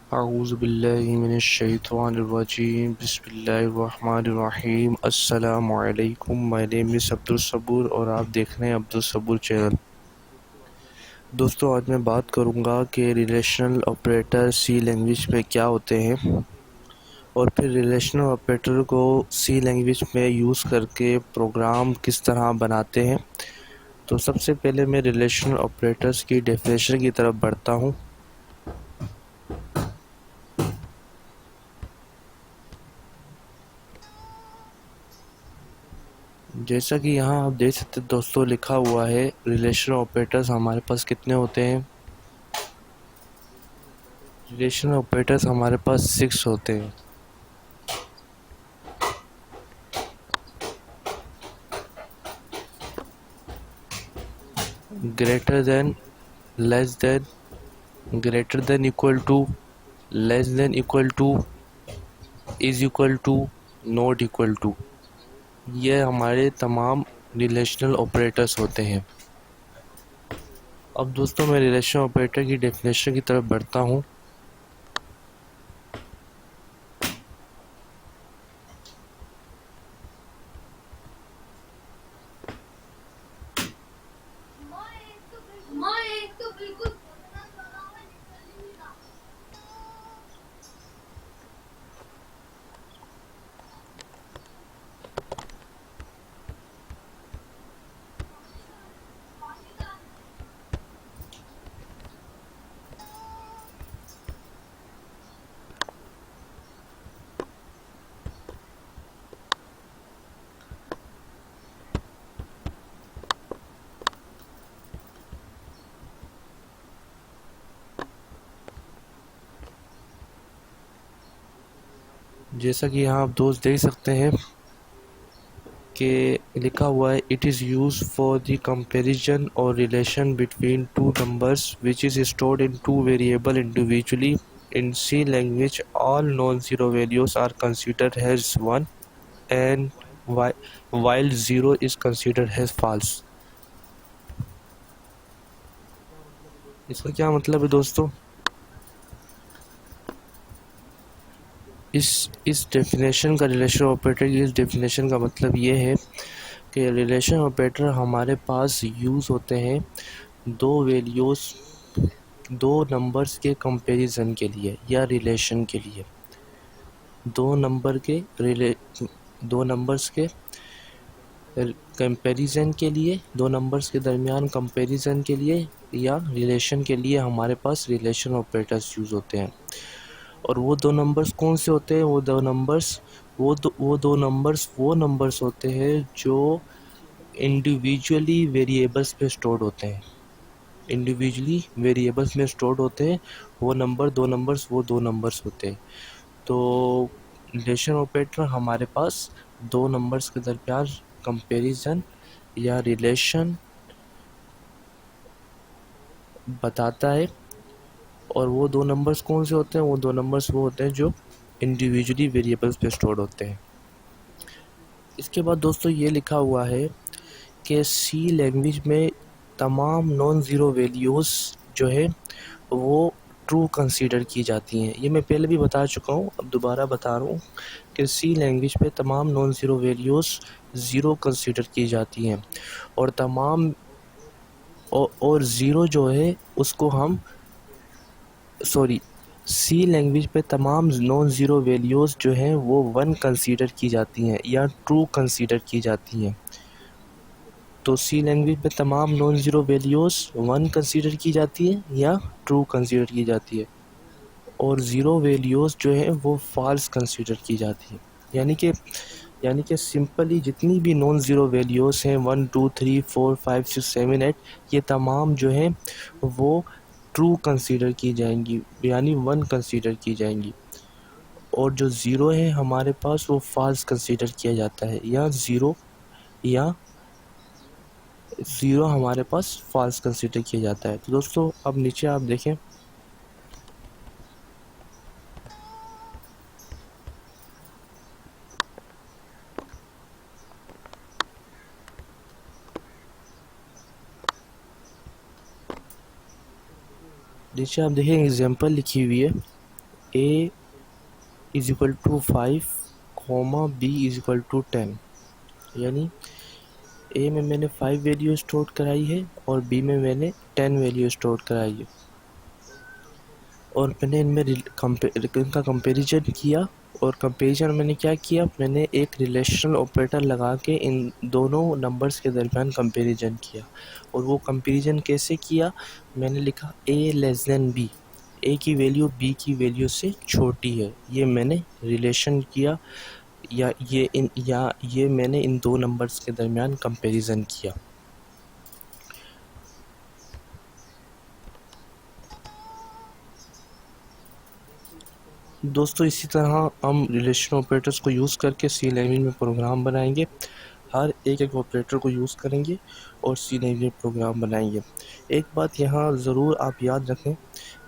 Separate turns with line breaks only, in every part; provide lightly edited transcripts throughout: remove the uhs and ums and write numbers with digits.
अऊज़ुबिल्लाहि मिनश्शैतानिर्रजीम बिस्मिल्लाहिर्रहमानिर्रहीम। अस्सलामु अलैकुम। माय नेम इज़ अब्दुल सबूर और आप देख रहे हैं अब्दुल सबूर चैनल। दोस्तों, आज मैं बात करूंगा कि रिलेशनल ऑपरेटर सी लैंग्वेज में क्या होते हैं और फिर रिलेशनल ऑपरेटर को सी लैंग्वेज में यूज़ करके प्रोग्राम किस तरह बनाते हैं। तो सबसे पहले मैं रिलेशनल ऑपरेटर्स की डेफिनेशन की तरफ बढ़ता हूँ। जैसा कि यहाँ आप देख सकते हैं दोस्तों, लिखा हुआ है रिलेशनल ऑपरेटर्स हमारे पास कितने होते हैं। रिलेशनल ऑपरेटर्स हमारे पास 6 होते हैं। Greater than, less than, greater than equal to, less than equal to, is equal to, not equal to, ये हमारे तमाम रिलेशनल ऑपरेटर्स होते हैं। अब दोस्तों, मैं रिलेशनल ऑपरेटर की डेफिनेशन की तरफ बढ़ता हूँ। जैसा कि यहाँ आप दोस्त देख सकते हैं कि लिखा हुआ है, it is use for the comparison और relation between two numbers which is stored in two variable individually. In C language all non zero values are considered as one and while zero is considered as false. इसका क्या मतलब है दोस्तों? इस definition का, relation operator की इस definition का मतलब ये है कि रिलेशन ऑपरेटर हमारे पास यूज़ होते हैं दो वैल्यूज़, दो नंबर्स के कंपैरिजन के लिए या रिलेशन के लिए। दो नंबर्स के कंपैरिजन के लिए, दो नंबर्स के दरमियान कंपैरिजन के लिए या रिलेशन के लिए हमारे पास रिलेशन ऑपरेटर्स यूज़ होते हैं। और वो दो नंबर्स कौन से होते हैं? वो नंबर्स होते हैं जो इंडिविजुअली वेरिएबल्स पे स्टोर्ड होते हैं। इंडिविजुअली वेरिएबल्स में स्टोर्ड होते हैं वो दो नंबर्स होते हैं। तो रिलेशन ऑपरेटर हमारे पास दो नंबर्स के दरमियान कंपैरिजन या रिलेशन बताता है। और वो दो नंबर्स कौन से होते हैं? वो दो नंबर्स वो होते हैं जो इंडिविजुअली वेरिएबल्स पे स्टोर्ड होते हैं। इसके बाद दोस्तों ये लिखा हुआ है कि सी लैंग्वेज में तमाम नॉन ज़ीरो वैल्यूज़ जो है वो ट्रू कंसीडर की जाती हैं। ये मैं पहले भी बता चुका हूँ, अब दोबारा बता रहा हूँ कि सी लैंग्वेज पे तमाम non zero values zero consider की जाती हैं और और ज़ीरो जो है उसको हम सी लैंग्वेज पे तमाम नॉन ज़ीरो वैल्यूज़ जो हैं वो वन कंसीडर की जाती हैं या ट्रू कंसीडर की जाती हैं। तो सी लैंग्वेज पे तमाम non zero values one consider की जाती है या ट्रू कंसीडर की जाती है और ज़ीरो वैल्यूज़ जो है वो फॉल्स कंसीडर की जाती है। यानी कि सिंपली जितनी भी नॉन ज़ीरो वैल्यूज़ हैं 1 2 3 4 5 6 7 8, ये तमाम जो हैं वो ट्रू कंसीडर की जाएंगी, यानी वन कंसीडर की जाएंगी। और जो ज़ीरो है हमारे पास वो फॉल्स कंसीडर किया जाता है या ज़ीरो हमारे पास फॉल्स कंसीडर किया जाता है। तो दोस्तों, अब नीचे आप देखें, नीचे आप देखें एग्जांपल लिखी हुई है A is equal to 5 comma B is equal to 10, यानी ए में मैंने 5 वैल्यू स्टोर कराई है और बी में मैंने 10 वैल्यू स्टोर कराई है, और मैंने इनमें इनका कंपैरिजन किया। और कंपैरिजन मैंने क्या किया, मैंने एक रिलेशनल ऑपरेटर लगा के इन दोनों नंबर्स के दरमियान कंपैरिजन किया। और वो कंपैरिजन कैसे किया, मैंने लिखा ए लेस देन बी, ए की वैल्यू बी की वैल्यू से छोटी है, ये मैंने रिलेशन किया, या ये मैंने इन दो नंबर्स के दरमियान कंपैरिजन किया। दोस्तों इसी तरह हम रिलेशन ऑपरेटर्स को यूज़ करके सी लैंग्वेज में प्रोग्राम बनाएंगे। हर एक ऑपरेटर को यूज़ करेंगे और सी लैंग्वेज में प्रोग्राम बनाएंगे। एक बात यहाँ ज़रूर आप याद रखें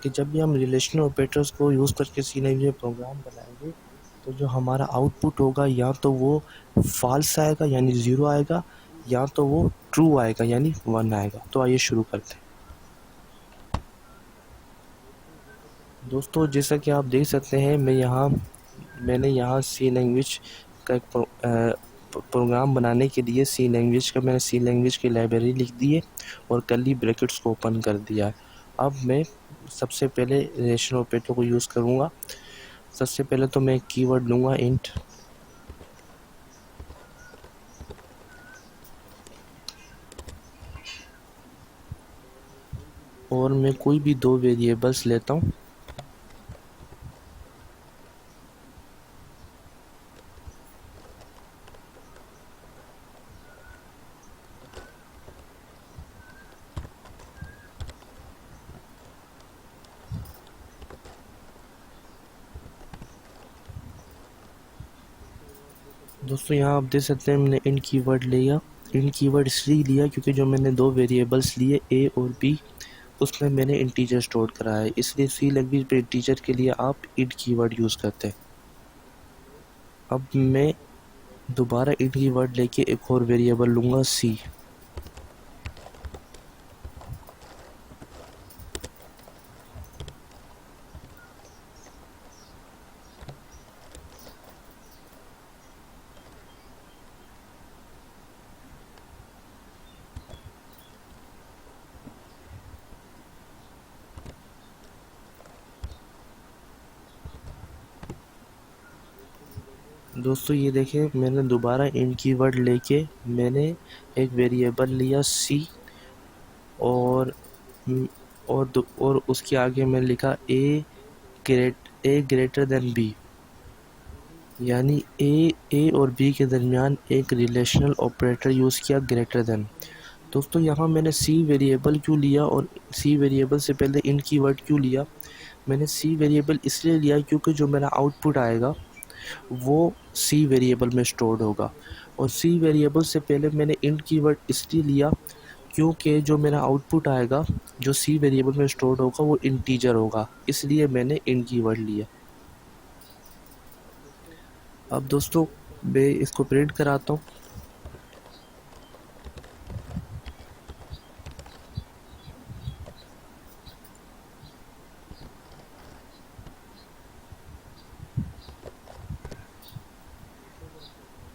कि जब भी हम रिलेशन ऑपरेटर्स को यूज़ करके सी लैंग्वेज में प्रोग्राम बनाएंगे तो जो हमारा आउटपुट होगा या तो वो फॉल्स आएगा यानी ज़ीरो आएगा, या तो वो ट्रू आएगा यानी 1 आएगा। तो आइए शुरू करते हैं। दोस्तों जैसा कि आप देख सकते हैं, मैंने यहाँ सी लैंग्वेज का एक प्रोग्राम बनाने के लिए मैंने सी लैंग्वेज की लाइब्रेरी लिख दी है और कर्ली ब्रैकेट्स को ओपन कर दिया है। अब मैं सबसे पहले रिलेशन ऑपरेटर को यूज़ करूँगा। सबसे पहले तो मैं एक कीवर्ड लूँगा इंट, और मैं कोई भी दो वेरिएबल्स लेता हूँ। दोस्तों यहाँ आप देख सकते हैं मैंने इन कीवर्ड लिया। इन कीवर्ड इसलिए लिया क्योंकि जो मैंने दो वेरिएबल्स लिए ए और बी, उसमें मैंने इंटीजर स्टोर करा है, इसलिए सी लैंग्वेज पे इंटीजर के लिए आप इंट कीवर्ड यूज़ करते हैं। अब मैं दोबारा इंट कीवर्ड लेके एक और वेरिएबल लूँगा सी। दोस्तों ये देखें, मैंने दोबारा इंट कीवर्ड लेके मैंने एक वेरिएबल लिया सी, और और उसके आगे मैंने लिखा ए ग्रेटर देन बी, यानी ए और बी के दरमियान एक रिलेशनल ऑपरेटर यूज़ किया ग्रेटर देन। दोस्तों यहाँ मैंने सी वेरिएबल क्यों लिया और सी वेरिएबल से पहले इन कीवर्ड क्यों लिया, मैंने सी वेरिएबल इसलिए लिया क्योंकि जो मेरा आउटपुट आएगा वो सी वेरिएबल में स्टोर्ड होगा, और सी वेरिएबल से पहले मैंने इन कीवर्ड इसलिए लिया क्योंकि जो मेरा आउटपुट आएगा जो सी वेरिएबल में स्टोर्ड होगा वो इंटीजर होगा, इसलिए मैंने इन कीवर्ड लिया। अब दोस्तों मैं इसको प्रिंट कराता हूँ।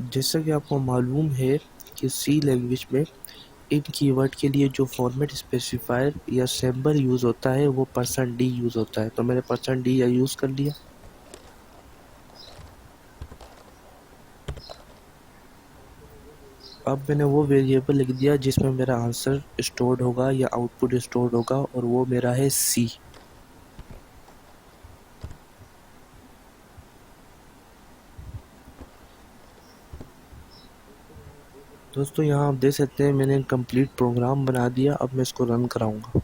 जैसा कि आपको मालूम है कि सी लैंग्वेज में इन कीवर्ड के लिए जो फॉर्मेट स्पेसिफायर या सिंबल यूज़ होता है वो %d यूज़ होता है, तो मैंने %d या यूज़ कर लिया। अब मैंने वो वेरिएबल लिख दिया जिसमें मेरा आंसर स्टोर्ड होगा या आउटपुट स्टोर्ड होगा, और वो मेरा है सी। दोस्तों यहाँ आप देख सकते हैं मैंने कंप्लीट प्रोग्राम बना दिया। अब मैं इसको रन कराऊंगा।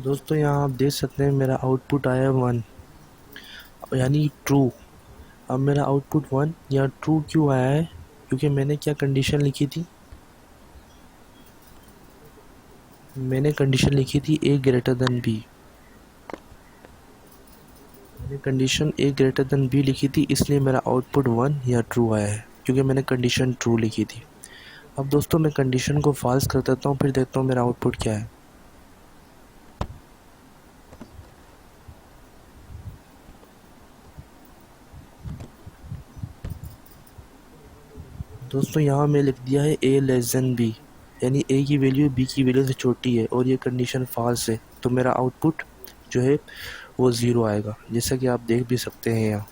दोस्तों यहाँ आप देख सकते हैं मेरा आउटपुट आया 1 यानी ट्रू। अब मेरा आउटपुट 1 या ट्रू क्यों आया है? क्योंकि मैंने क्या कंडीशन लिखी थी? मैंने कंडीशन लिखी थी ए ग्रेटर देन बी। मैंने कंडीशन ए ग्रेटर देन बी लिखी थी, इसलिए मेरा आउटपुट 1 या ट्रू आया है, क्योंकि मैंने कंडीशन ट्रू लिखी थी। अब दोस्तों मैं कंडीशन को फॉल्स कर देता हूँ, फिर देखता हूँ मेरा आउटपुट क्या है। दोस्तों यहाँ मैं लिख दिया है ए लेस देन बी, यानी ए की वैल्यू बी की वैल्यू से छोटी है और ये कंडीशन फॉल्स है, तो मेरा आउटपुट जो है वो 0 आएगा, जैसा कि आप देख भी सकते हैं यहाँ।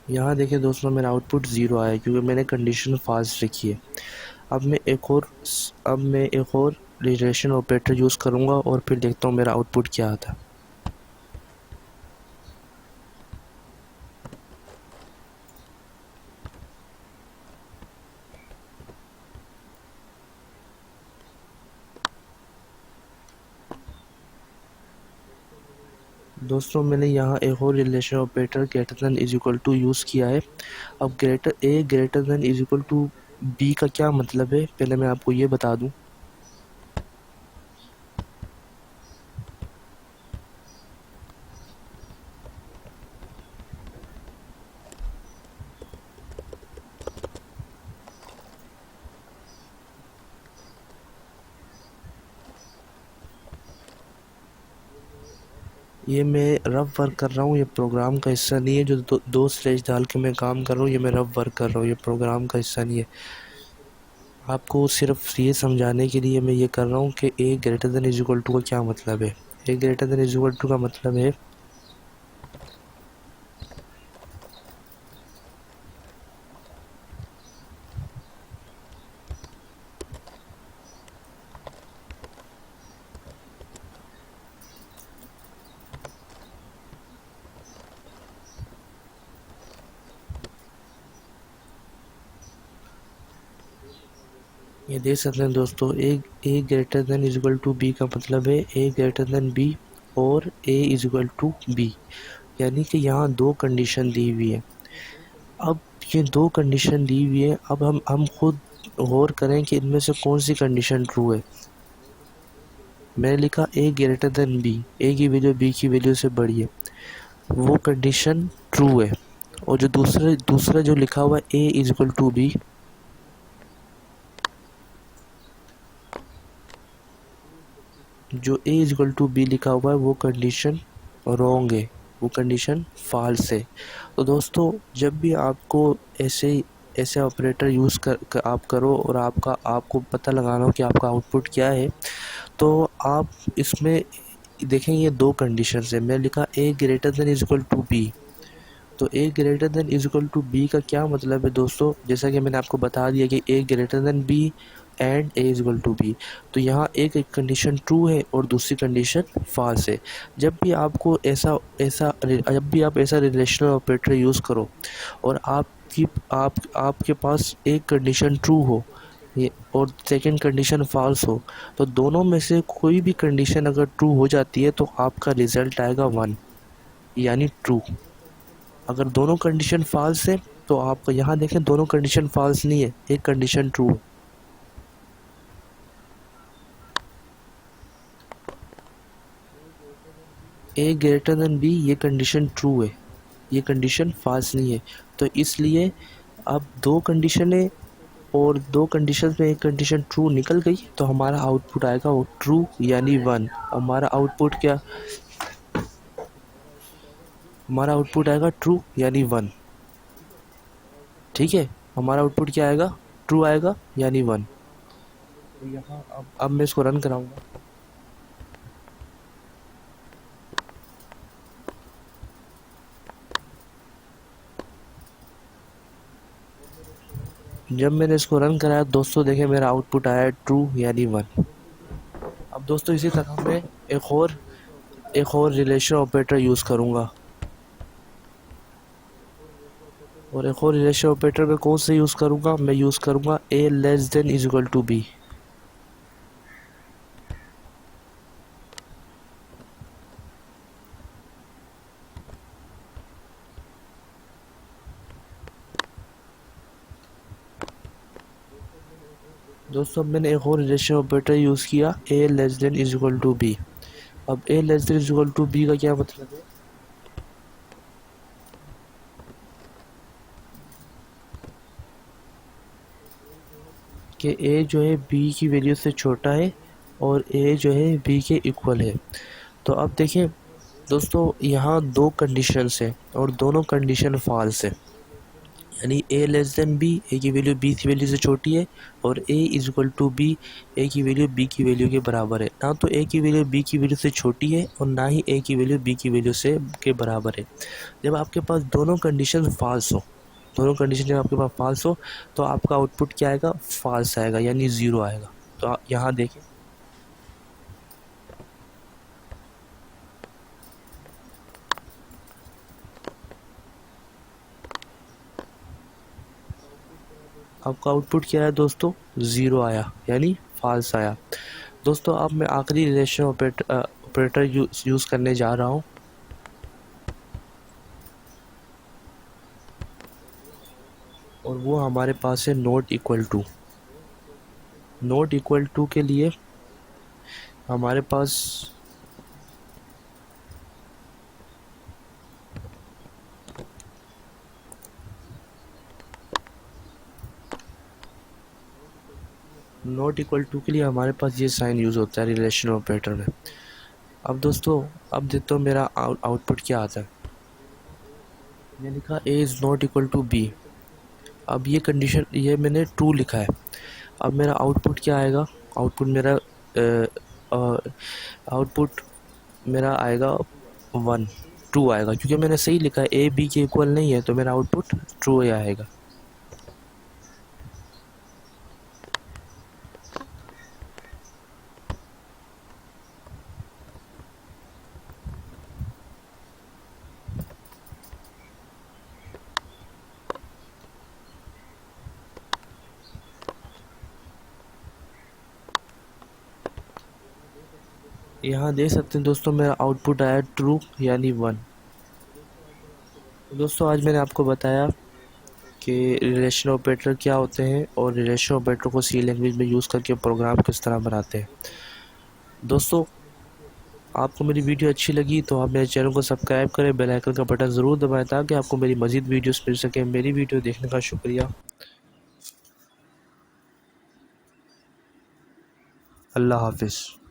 यहाँ देखिए दोस्तों मेरा आउटपुट 0 आया क्योंकि मैंने कंडीशन फॉल्स लिखी है। अब मैं एक और रिलेशन ऑपरेटर यूज़ करूँगा और फिर देखता हूँ मेरा आउटपुट क्या आता है। दोस्तों मैंने यहाँ एक और relation operator greater then is equal to use किया है। अब ग्रेटर then is equal to be का क्या मतलब है, पहले मैं आपको ये बता दूँ। ये मैं रफ वर्क कर रहा हूँ, ये प्रोग्राम का हिस्सा नहीं है। जो दो स्लैश डाल के मैं काम कर रहा हूँ, ये मैं रफ वर्क कर रहा हूँ, ये प्रोग्राम का हिस्सा नहीं है। आपको सिर्फ ये समझाने के लिए मैं ये कर रहा हूँ कि A greater then is equal to का क्या मतलब है। A greater then is equal to का मतलब है ये देख सकते हैं दोस्तों, A greater then is equal to be का मतलब है ए ग्रेटर देन बी और A is equal to B, यानी कि यहाँ दो कंडीशन दी हुई है। अब ये दो कंडीशन दी हुई है, अब हम खुद गौर करें कि इनमें से कौन सी कंडीशन ट्रू है। मैंने लिखा ए ग्रेटर देन बी, ए की वैल्यू बी की वैल्यू से बड़ी है, वो कंडीशन ट्रू है। और जो दूसरा जो लिखा हुआ है A is equal to be, जो ए इज इक्वल टू बी लिखा हुआ है वो कंडीशन रॉन्ग है, वो कंडीशन फॉल्स है। तो दोस्तों जब भी आपको ऐसे ऑपरेटर यूज़ कर आप करो और आपको पता लगाना हो कि आपका आउटपुट क्या है, तो आप इसमें देखें ये दो कंडीशंस है। मैं लिखा A greater then is equal to B, तो A greater then is equal to be का क्या मतलब है दोस्तों, जैसा कि मैंने आपको बता दिया कि A greater than B and A is equal to B. तो यहाँ एक कंडीशन ट्रू है और दूसरी कंडीशन फॉल्स है। जब भी आपको जब भी आप ऐसा रिलेशनल ऑपरेटर यूज़ करो और आपके पास एक कंडीशन ट्रू हो ये और सेकंड कंडीशन फॉल्स हो, तो दोनों में से कोई भी कंडीशन अगर ट्रू हो जाती है तो आपका रिज़ल्ट आएगा 1 यानी ट्रू। अगर दोनों कंडीशन फॉल्स है तो आप यहाँ देखें दोनों कंडीशन फॉल्स नहीं है, एक कंडीशन ट्रू है। ए ग्रेटर देन बी ये कंडीशन ट्रू है, ये कंडीशन फॉल्स नहीं है। तो इसलिए अब दो कंडीशन है और दो कंडीशन में एक कंडीशन ट्रू निकल गई, तो हमारा आउटपुट आएगा वो ट्रू यानी 1। हमारा आउटपुट क्या, हमारा आउटपुट आएगा ट्रू यानी 1। ठीक है, हमारा आउटपुट क्या आएगा, ट्रू आएगा यानी 1। तो यहाँ अब मैं इसको रन कराऊंगा। जब मैंने इसको रन कराया दोस्तों, देखें मेरा आउटपुट आया ट्रू यानी 1। अब दोस्तों इसी तरह मैं एक और रिलेशन ऑपरेटर यूज़ करूँगा, और एक और रिलेशन ऑपरेटर में कौन सा यूज़ करूँगा, मैं यूज़ करूँगा a less than is equal to b। दोस्तों अब मैंने एक और रिलेशन ऑपरेटर यूज़ किया a less than is equal to b। अब a less than is equal to b का क्या मतलब है कि a जो है b की वैल्यू से छोटा है और a जो है b के इक्वल है। तो अब देखें दोस्तों, यहाँ दो कंडीशंस हैं और दोनों कंडीशन फॉल्स है, यानी a less than b, a की वैल्यू b की वैल्यू से छोटी है, और a is equal to b, a की वैल्यू b की वैल्यू के बराबर है। ना तो a की वैल्यू b की वैल्यू से छोटी है और ना ही a की वैल्यू b की वैल्यू से के बराबर है। जब आपके पास दोनों कंडीशन फॉल्स हो, दोनों कंडीशन जब आपके पास फॉल्स हो तो आपका आउटपुट क्या आएगा, फॉल्स आएगा यानी ज़ीरो आएगा। तो यहाँ देखें, आपका आउटपुट क्या है दोस्तों, ज़ीरो आया यानी फॉल्स आया। दोस्तों अब मैं आखिरी रिलेशन ऑपरेटर यूज़ करने जा रहा हूँ, और वो हमारे पास है not equal to. Not equal to के लिए हमारे पास नॉट इक्वल टू के लिए हमारे पास ये साइन यूज़ होता है रिलेशन ऑपरेटर में। अब दोस्तों अब देखते हो मेरा आउटपुट क्या आता है। मैंने लिखा a is not equal to b। अब ये कंडीशन, ये मैंने ट्रू लिखा है। अब मेरा आउटपुट क्या आएगा, आउटपुट मेरा आएगा 1, ट्रू आएगा, क्योंकि मैंने सही लिखा है a b के इक्वल नहीं है, तो मेरा आउटपुट ट्रू ही आएगा। यहाँ देख सकते हैं दोस्तों, मेरा आउटपुट आया ट्रू यानी 1। दोस्तों आज मैंने आपको बताया कि रिलेशन ऑपरेटर क्या होते हैं और रिलेशन ऑपरेटर को सी लैंग्वेज में यूज़ करके प्रोग्राम किस तरह बनाते हैं। दोस्तों आपको मेरी वीडियो अच्छी लगी तो आप मेरे चैनल को सब्सक्राइब करें, बेल आइकन का बटन ज़रूर दबाएं ताकि आपको मेरी मज़ीद वीडियोस मिल सकें। मेरी वीडियो देखने का शुक्रिया। अल्लाह हाफिज़।